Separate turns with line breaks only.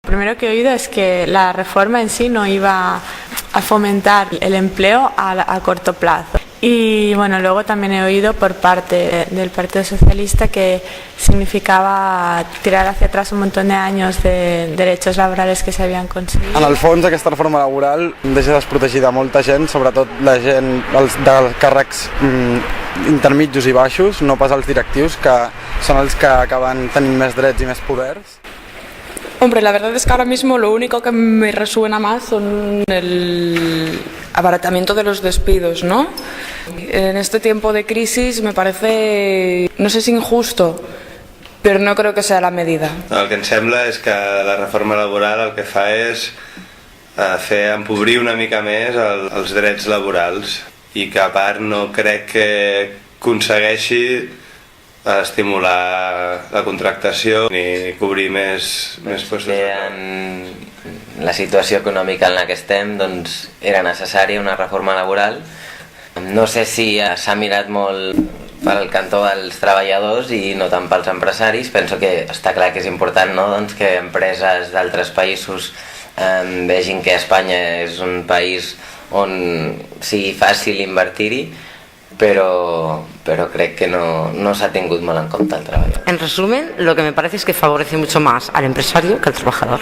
Lo primero que he oído es que la reforma en sí no iba a fomentar el empleo a corto plazo. Y bueno, luego también he oído por parte del Partido Socialista que significava tirar hacia atrás un montón de años de derechos laborales que s'havien conseguit.
En el fons, aquesta reforma laboral deixa desprotegida molta gent, sobretot la gent dels càrrecs intermitjos i baixos, no pas els directius, que són els que acaben tenint més drets i més poders.
Hombre, la verdad es que ahora mismo lo único que me resuena más son el abaratamiento de los despidos, ¿no? En este tiempo de crisis me parece, no sé si injusto, pero no creo que sea la medida.
El que em sembla és que la reforma laboral el que fa és fer empobrir una mica més els drets laborals i que a part no crec que aconsegueixi estimular la contractació ni cobrir més puestos de treball.
En la situació econòmica en la que estem, doncs era necessària una reforma laboral. No sé si s'ha mirat molt pel cantó dels treballadors i no tant pels empresaris. Penso que està clar que és important, no? Doncs que empreses d'altres països vegin que Espanya és un país on sigui fàcil invertir-hi, pero creo que no se ha tenido mal en cuenta el trabajador.
En resumen, lo que me parece es que favorece mucho más al empresario que al trabajador.